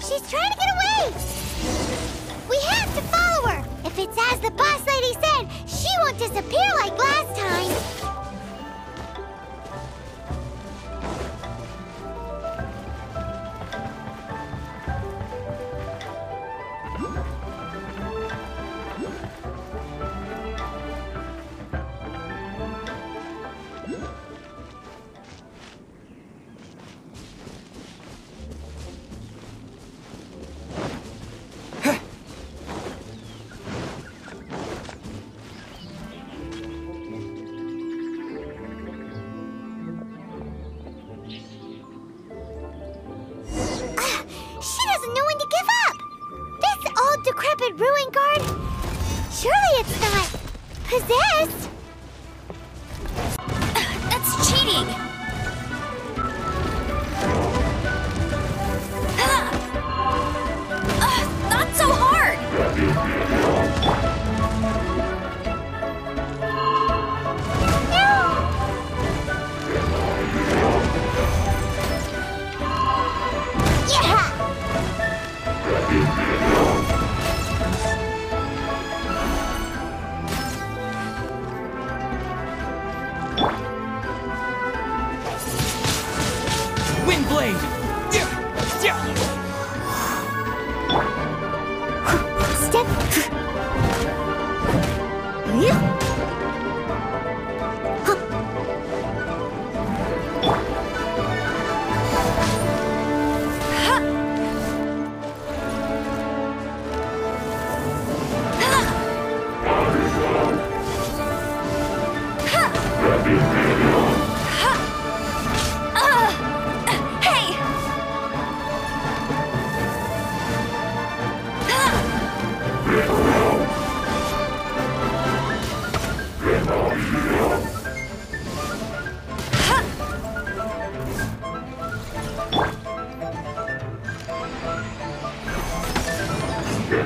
She's trying to get away! We have to follow her! If it's as the boss lady said, she won't disappear like last time! Decrepit ruin guard? Surely it's not possessed? That's cheating! Not so hard! Must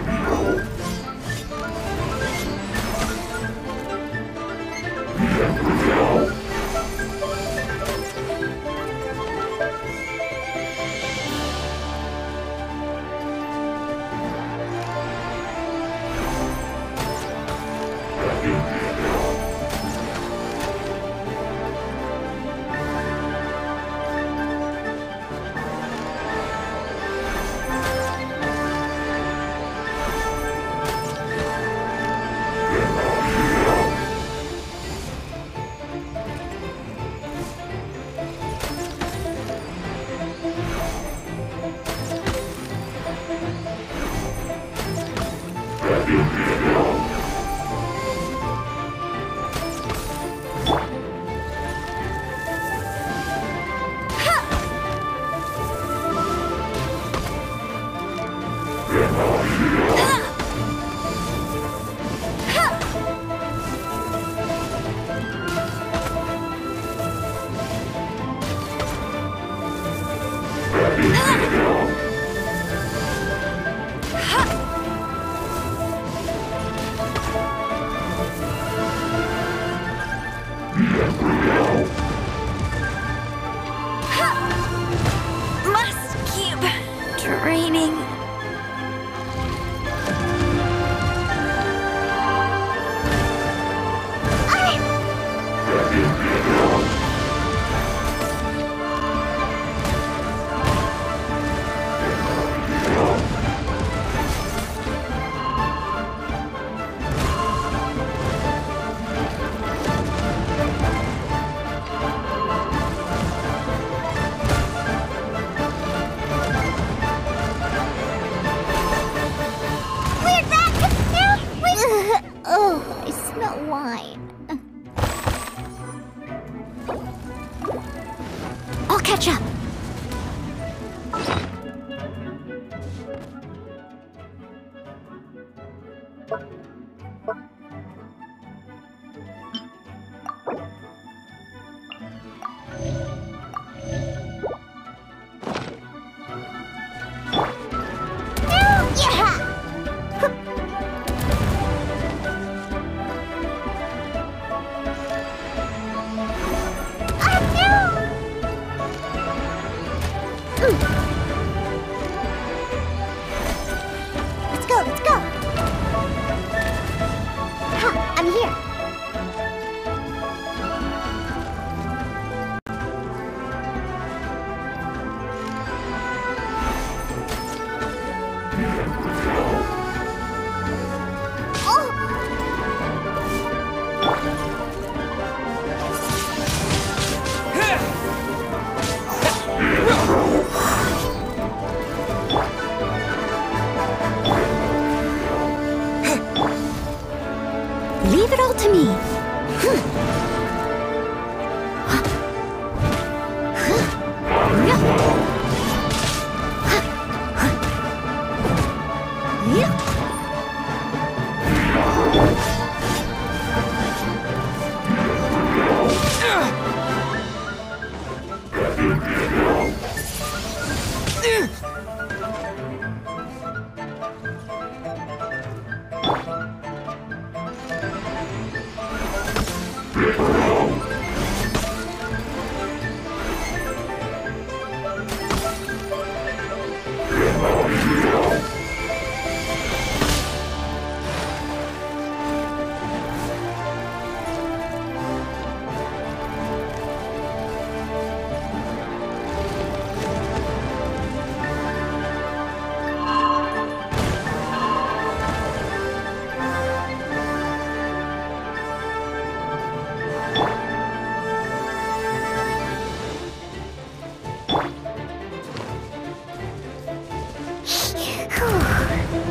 keep training. Oh, I smell wine. I'll catch up. Let's go. Ha, I'm here. Leave it all to me.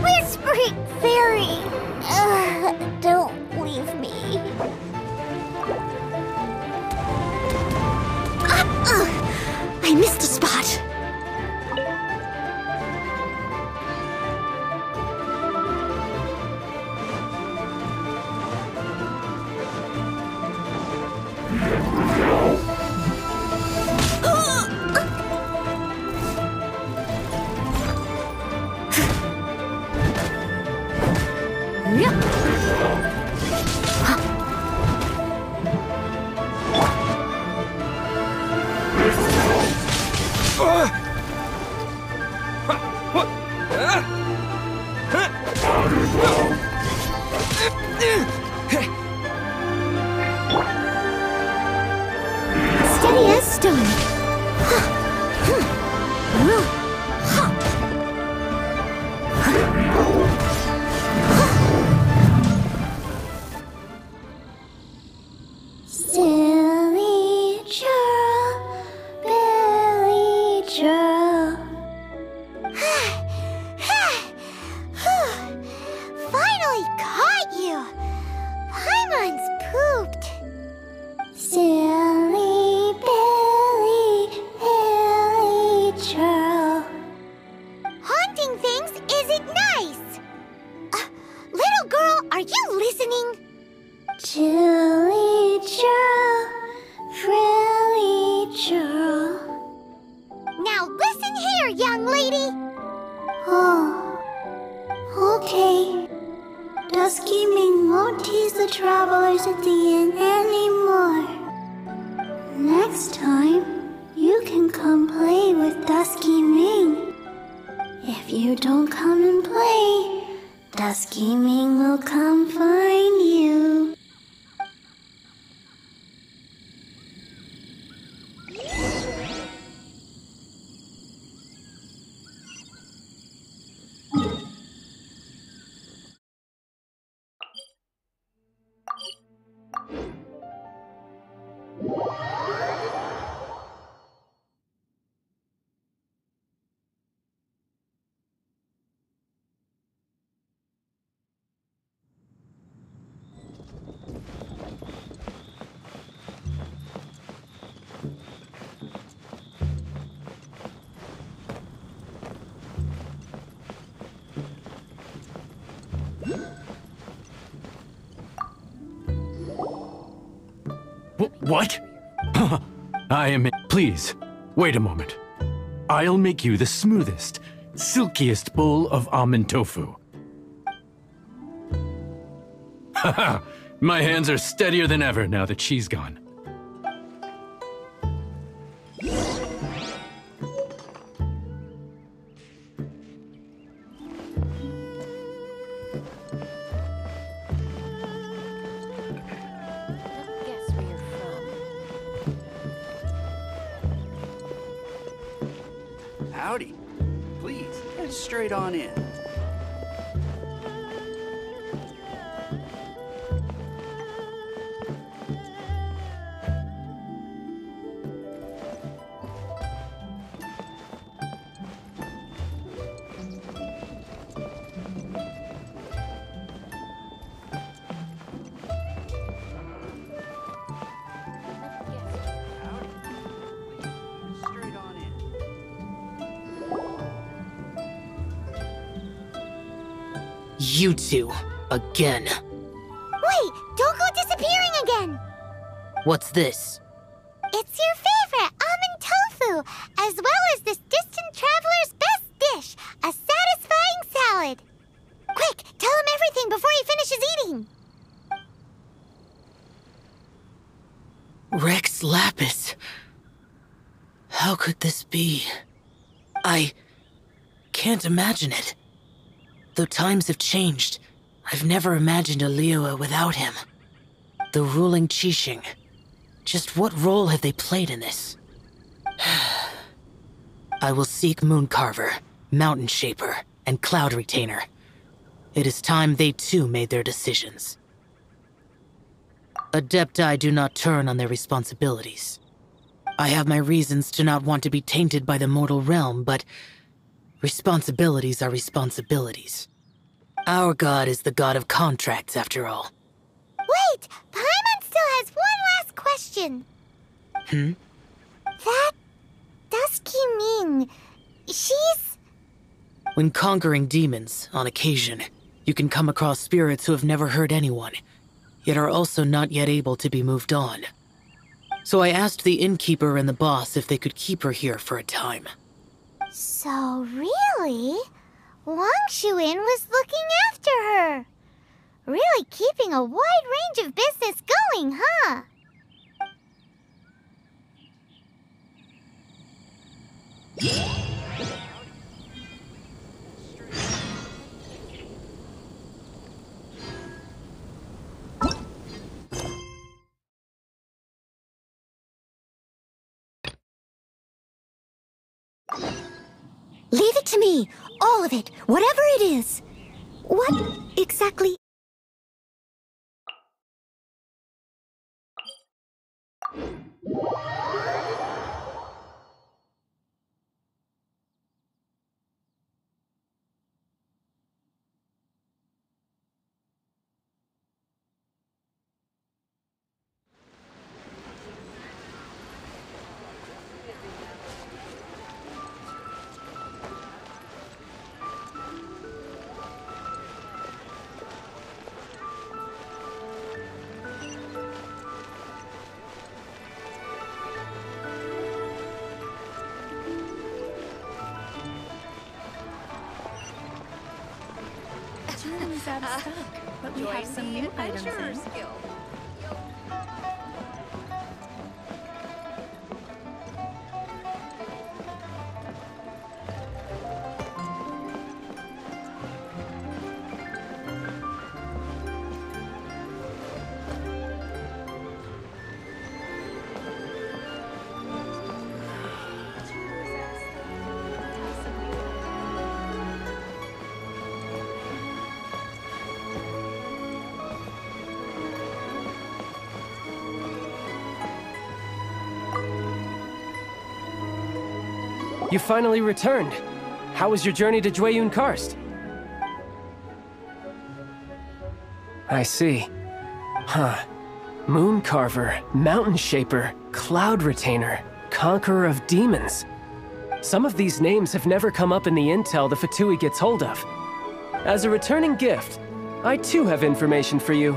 Whispering Fairy, don't leave me. I missed a spot. Steady as stone. Silly churl, Billy churl. Finally caught you! Paimon's pooped. Silly Billy churl. Haunting things isn't nice. Little girl, are you listening? Chilly churl, frilly churl. Now listen here, young lady. Oh, okay. Dusky Ming won't tease the travelers at the inn anymore. Next time, you can come play with Dusky Ming. If you don't come and play, Dusky Ming will come find you. What? I am... Please, wait a moment. I'll make you the smoothest, silkiest bowl of almond tofu. Haha, my hands are steadier than ever now that she's gone. Howdy. Please, head straight on in. You two, again. Wait, don't go disappearing again! What's this? It's your favorite almond tofu, as well as this distant traveler's best dish, a satisfying salad. Quick, tell him everything before he finishes eating. Rex Lapis. How could this be? I can't imagine it. Though times have changed, I've never imagined a Liyue without him. The ruling Qixing. Just what role have they played in this? I will seek Mooncarver, Mountain Shaper, and Cloud Retainer. It is time they too made their decisions. Adepti do not turn on their responsibilities. I have my reasons to not want to be tainted by the mortal realm, but responsibilities are responsibilities. Our god is the god of contracts, after all. Wait! Paimon still has one last question. That Dusky Ming, she's... When conquering demons, on occasion, you can come across spirits who have never hurt anyone, yet are also not yet able to be moved on. So I asked the innkeeper and the boss if they could keep her here for a time. So really, Wangshuin was looking after her. Really keeping a wide range of business going, huh? Leave it to me! All of it! Whatever it is! What exactly? But we have some new items in. You finally returned. How was your journey to Jueyun Karst? I see. Huh. Moon Carver, Mountain Shaper, Cloud Retainer, Conqueror of Demons. Some of these names have never come up in the intel the Fatui gets hold of. As a returning gift, I too have information for you.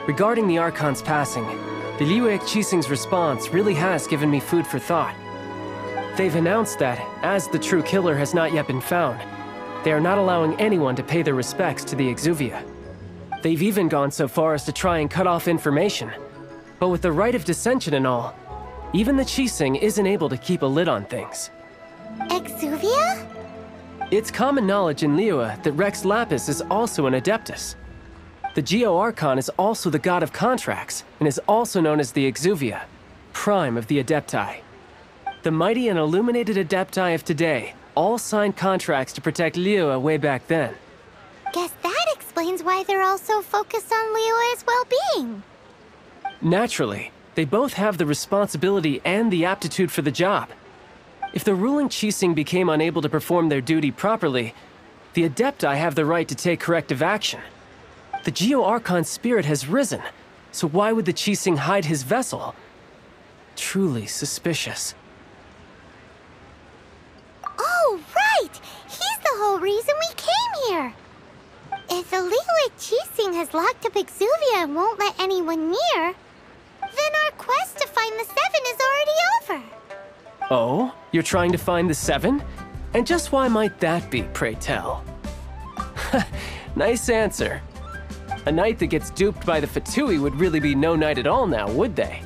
Regarding the Archon's passing, the Liyue Qixing's response really has given me food for thought. They've announced that, as the true killer has not yet been found, they are not allowing anyone to pay their respects to the Exuvia. They've even gone so far as to try and cut off information. But with the right of dissension and all, even the Qixing isn't able to keep a lid on things. Exuvia? It's common knowledge in Liyue that Rex Lapis is also an Adeptus. The Geo-Archon is also the god of contracts, and is also known as the Exuvia, prime of the Adepti. The mighty and illuminated Adepti of today all signed contracts to protect Liyue way back then. Guess that explains why they're all so focused on Liyue's well-being. Naturally, they both have the responsibility and the aptitude for the job. If the ruling Qixing became unable to perform their duty properly, the Adepti have the right to take corrective action. The Geo-Archon's spirit has risen, so why would the Qixing hide his vessel? Truly suspicious. Oh, right! He's the whole reason we came here! If the Liyue Qixing has locked up Exuvia and won't let anyone near, then our quest to find the Seven is already over. Oh? You're trying to find the Seven? And just why might that be, pray tell? Nice answer. A knight that gets duped by the Fatui would really be no knight at all now, would they?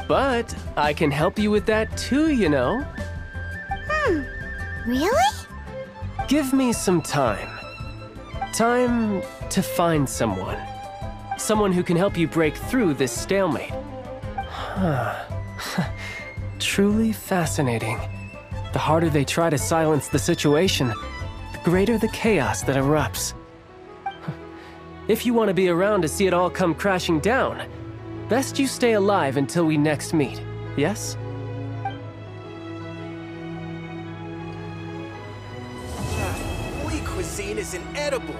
But I can help you with that too, you know. Really? Give me some time. Time to find someone. Someone who can help you break through this stalemate. Truly fascinating. The harder they try to silence the situation, the greater the chaos that erupts. If you want to be around to see it all come crashing down, best you stay alive until we next meet, yes? Holy cuisine is inedible.